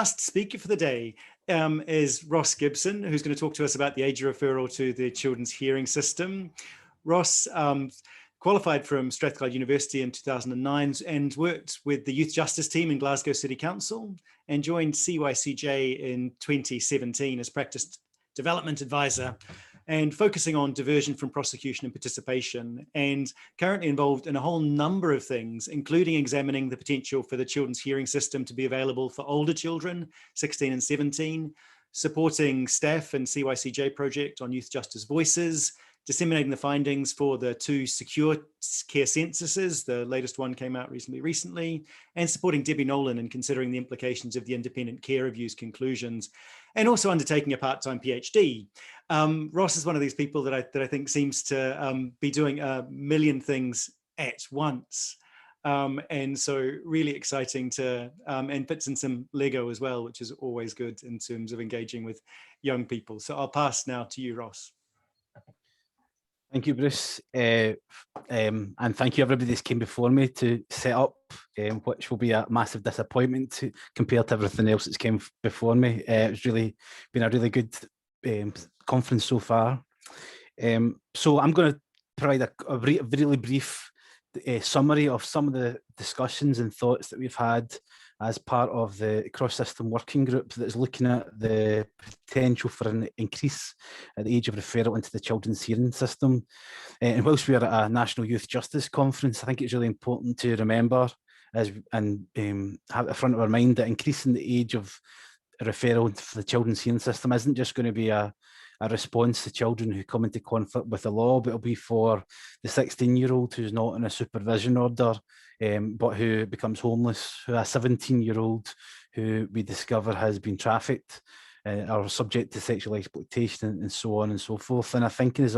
last speaker for the day is Ross Gibson, who's going to talk to us about the age of referral to the children's hearing system. Ross qualified from Strathclyde University in 2009 and worked with the Youth Justice team in Glasgow City Council and joined CYCJ in 2017 as practice development advisor and focusing on diversion from prosecution and participation, and currently involved in a whole number of things, including examining the potential for the children's hearing system to be available for older children, 16 and 17, supporting staff and CYCJ project on Youth Justice Voices, disseminating the findings for the 2 secure care censuses. The latest one came out recently, and supporting Debbie Nolan in considering the implications of the independent care review's conclusions, and also undertaking a part-time PhD. Ross is one of these people that I think seems to be doing a million things at once. And so really exciting to, and fits in some Lego as well, which is always good in terms of engaging with young people. So I'll pass now to you, Ross. Thank you, Bruce, and thank you everybody that's came before me to set up, which will be a massive disappointment compared to everything else that's came before me. It's really been a really good conference so far. So I'm going to provide a really brief summary of some of the discussions and thoughts that we've had as part of the cross-system working group that is looking at the potential for an increase at the age of referral into the children's hearing system. And whilst we are at a National Youth Justice Conference, I think it's really important to remember and have at the front of our mind that increasing the age of referral for the children's hearing system isn't just going to be a response to children who come into conflict with the law, but it'll be for the 16-year-old who's not in a supervision order, but who becomes homeless, a 17-year-old who we discover has been trafficked or subject to sexual exploitation and so on and so forth. And I think is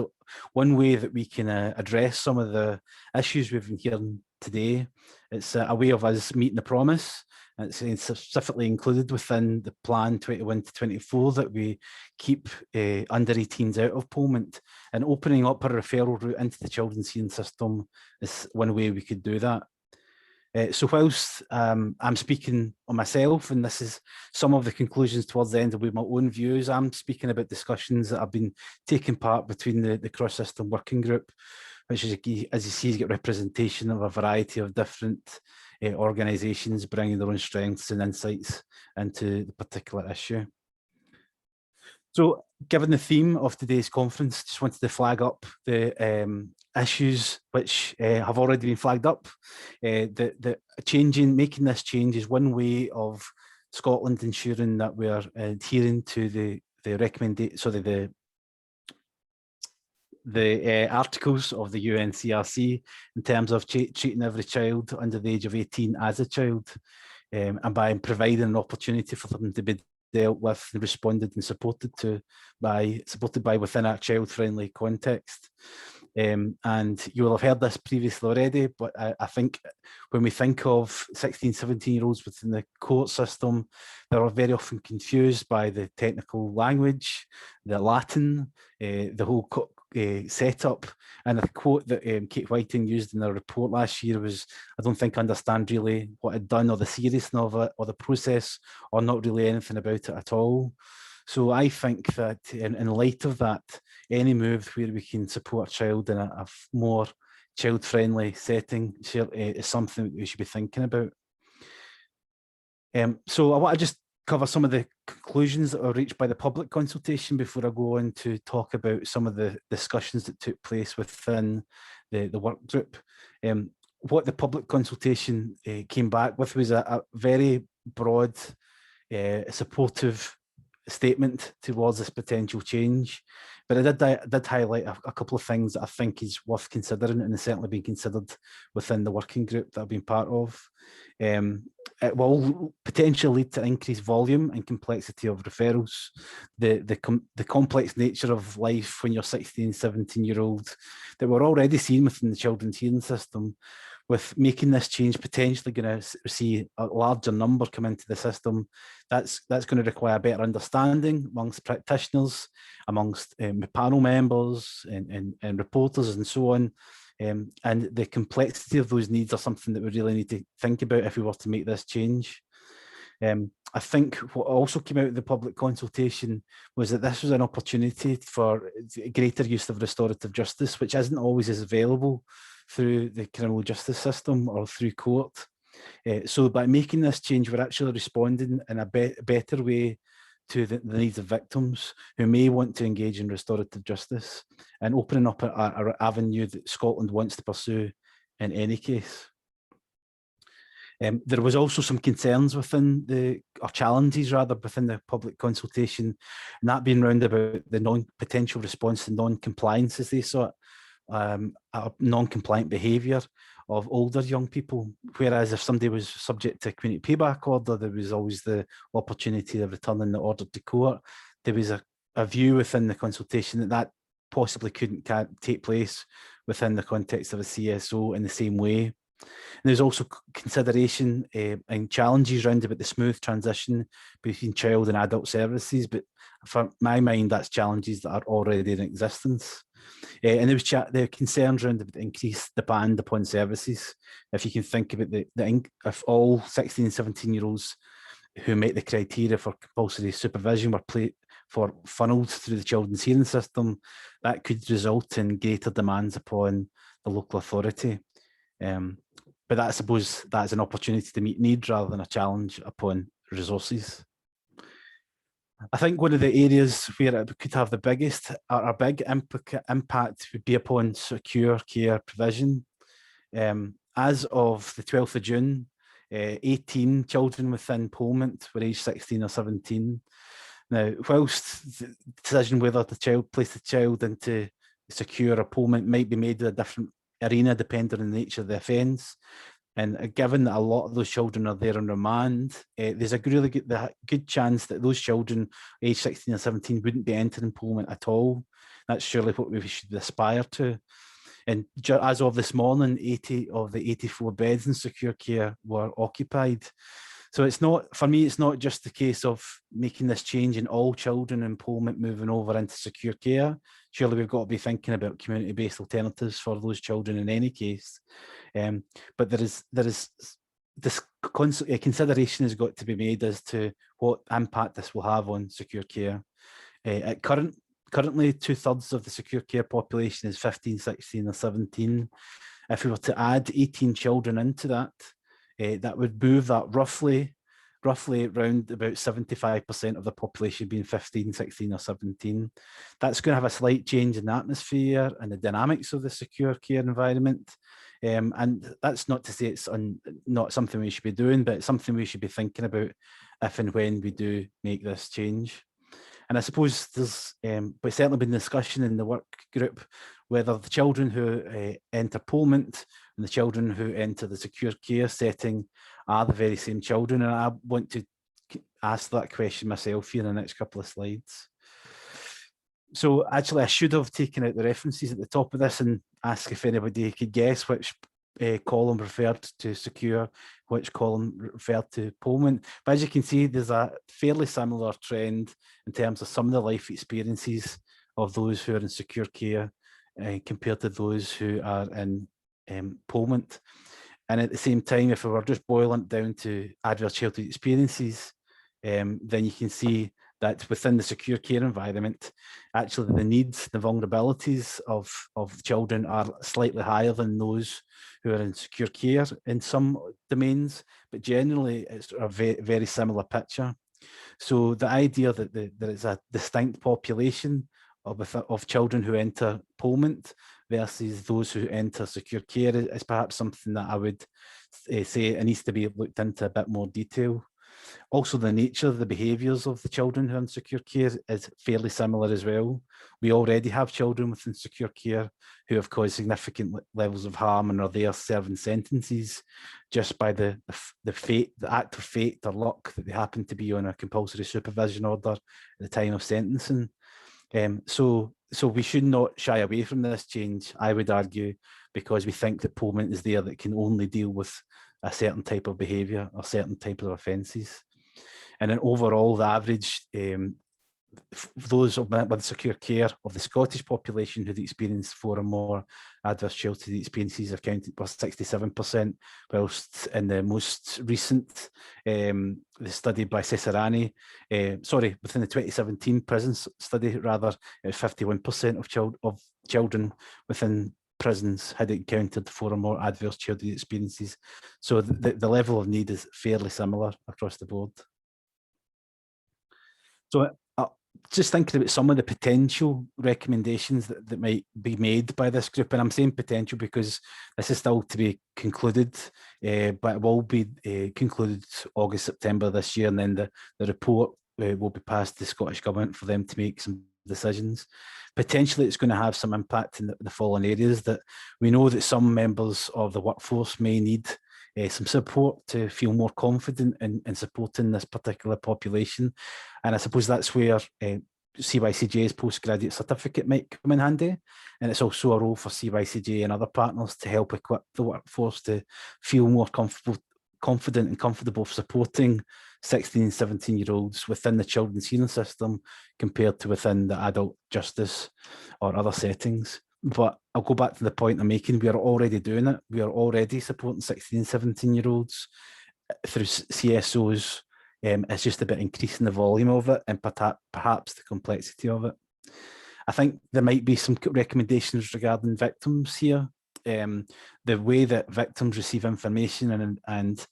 one way that we can address some of the issues we've been hearing today. It's a way of us meeting the promise. It's specifically included within the plan 21 to 24 that we keep under 18s out of Polmont, and opening up a referral route into the children's hearing system is one way we could do that. So whilst I'm speaking on myself, and this is some of the conclusions towards the end will be my own views, I'm speaking about discussions that have been taking part between the cross-system working group, which is, as you see, you get representation of a variety of different organisations bringing their own strengths and insights into the particular issue. So given the theme of today's conference, just wanted to flag up the issues which have already been flagged up. Making this change is one way of Scotland ensuring that we are adhering to the articles of the UNCRC in terms of treating every child under the age of 18 as a child, and by providing an opportunity for them to be dealt with, responded and supported by within a child-friendly context. And you will have heard this previously already, but I think when we think of 16, 17-year-olds within the court system, they are very often confused by the technical language, the Latin, the whole setup. And a quote that Kate Whiting used in her report last year was, I don't think I understand really what I'd done or the seriousness of it or the process or not really anything about it at all. So I think that in light of that, any move where we can support a child in a more child-friendly setting is something that we should be thinking about. So I want to just cover some of the conclusions that were reached by the public consultation before I go on to talk about some of the discussions that took place within the work group. What the public consultation came back with was a very broad, supportive statement towards this potential change, but it did highlight a couple of things that I think is worth considering and has certainly been considered within the working group that I've been part of. It will potentially lead to increased volume and complexity of referrals. The complex nature of life when you're 16, 17-year-old that we're already seeing within the children's hearing system, with making this change potentially going to see a larger number come into the system, that's going to require better understanding amongst practitioners, amongst panel members and reporters and so on. And the complexity of those needs are something that we really need to think about if we were to make this change. I think what also came out of the public consultation was that this was an opportunity for greater use of restorative justice, which isn't always as available through the criminal justice system or through court. So by making this change, we're actually responding in a better way to the needs of victims who may want to engage in restorative justice, and opening up an avenue that Scotland wants to pursue in any case. There was also some concerns within or challenges rather, within the public consultation, and that being round about the potential response to non-compliance, as they saw it, non-compliant behaviour of older young people. Whereas if somebody was subject to a community payback order, there was always the opportunity of returning the order to court. There was a view within the consultation that possibly couldn't take place within the context of a CSO in the same way. And there's also consideration and challenges around about the smooth transition between child and adult services, but for my mind, that's challenges that are already in existence. And there was the concerns around the increased demand upon services. If you can think about if all 16 and 17-year-olds who met the criteria for compulsory supervision were funneled through the children's hearing system, that could result in greater demands upon the local authority. But I suppose that's an opportunity to meet need rather than a challenge upon resources. I think one of the areas where it could have the biggest or a big impact would be upon secure care provision. As of the 12th of June, 18 children within Polmont were aged 16 or 17. Now, whilst the decision whether to place the child into secure or Polmont might be made in a different arena depending on the nature of the offence, and given that a lot of those children are there on remand, there's a really good chance that those children aged 16 or 17 wouldn't be entering Polmont at all. That's surely what we should aspire to. And as of this morning, 80 of the 84 beds in secure care were occupied. So it's not, for me, it's not just the case of making this change in all children in Polmont moving over into secure care. Surely we've got to be thinking about community-based alternatives for those children in any case. But there is this consideration has got to be made as to what impact this will have on secure care. Currently, 2/3 of the secure care population is 15, 16 or 17. If we were to add 18 children into that, that would move that roughly around about 75% of the population being 15, 16 or 17. That's going to have a slight change in the atmosphere and the dynamics of the secure care environment. And that's not to say it's not something we should be doing, but it's something we should be thinking about if and when we do make this change. And I suppose there's certainly been discussion in the work group whether the children who enter Polmont and the children who enter the secure care setting are the very same children. And I want to ask that question myself here in the next couple of slides. So actually, I should have taken out the references at the top of this and asked if anybody could guess which column referred to secure, which column referred to Polmont. But as you can see, there's a fairly similar trend in terms of some of the life experiences of those who are in secure care compared to those who are in Polmont. And at the same time, if we were just boiling it down to adverse childhood experiences, then you can see that within the secure care environment, actually the needs, the vulnerabilities of children are slightly higher than those who are in secure care in some domains, but generally it's a very similar picture. So the idea that there is a distinct population of children who enter Polmont versus those who enter secure care is perhaps something that I would say it needs to be looked into a bit more detail. Also, the nature of the behaviours of the children who are in secure care is fairly similar as well. We already have children within secure care who have caused significant levels of harm and are there serving sentences just by the act of fate or luck that they happen to be on a compulsory supervision order at the time of sentencing. So we should not shy away from this change, I would argue, because we think that Polmont is there that can only deal with a certain type of behaviour or certain type of offences. And then overall, the average those with secure care of the Scottish population who'd experienced 4 or more adverse childhood experiences accounted for 67%, whilst in the most recent the study by Cesarani, within the 2017 prison study, rather, it was 51% of children within prisons had encountered 4 or more adverse childhood experiences. So the level of need is fairly similar across the board. So just thinking about some of the potential recommendations that might be made by this group, and I'm saying potential because this is still to be concluded, but it will be concluded August, September this year, and then the report will be passed to the Scottish Government for them to make some decisions. Potentially it's going to have some impact in the following areas. That we know that some members of the workforce may need some support to feel more confident in supporting this particular population. And I suppose that's where CYCJ's postgraduate certificate might come in handy. And it's also a role for CYCJ and other partners to help equip the workforce to feel more confident and comfortable supporting 16 and 17-year-olds within the children's hearing system compared to within the adult justice or other settings. But I'll go back to the point I'm making. We are already doing it. We are already supporting 16 and 17-year-olds through CSOs. It's just about increasing the volume of it and perhaps the complexity of it. I think there might be some recommendations regarding victims here. The way that victims receive information and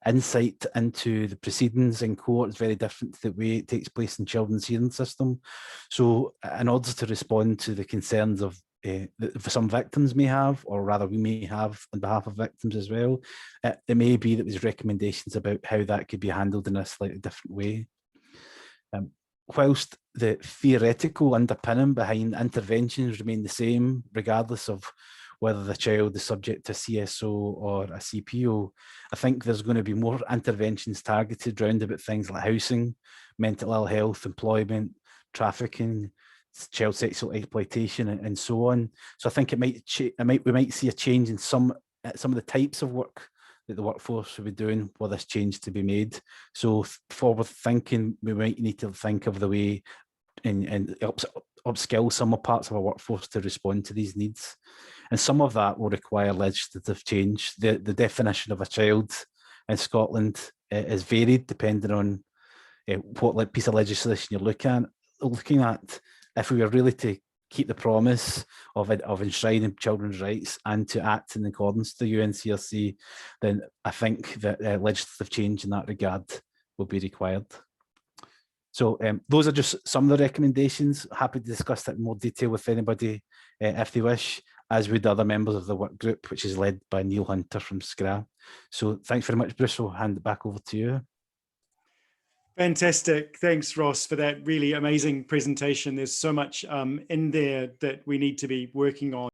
insight into the proceedings in court is very different to the way it takes place in children's hearing system. So in order to respond to the concerns of some victims may have, or rather we may have on behalf of victims as well, it may be that there's recommendations about how that could be handled in a slightly different way. Whilst the theoretical underpinning behind interventions remain the same, regardless of whether the child is subject to a CSO or a CPO, I think there's going to be more interventions targeted around about things like housing, mental ill health, employment, trafficking, child sexual exploitation, and so on. So I think we might see a change in some of the types of work that the workforce will be doing for this change to be made. So forward thinking, we might need to think of the way and upskill some parts of our workforce to respond to these needs. And some of that will require legislative change. The definition of a child in Scotland is varied depending on what piece of legislation you're looking at. If we were really to keep the promise of enshrining children's rights and to act in accordance to the UNCRC, then I think that legislative change in that regard will be required. So those are just some of the recommendations. Happy to discuss that in more detail with anybody if they wish, as would other members of the work group, which is led by Neil Hunter from SCRA. So thanks very much, Bruce. I'll hand it back over to you. Fantastic. Thanks, Ross, for that really amazing presentation. There's so much in there that we need to be working on.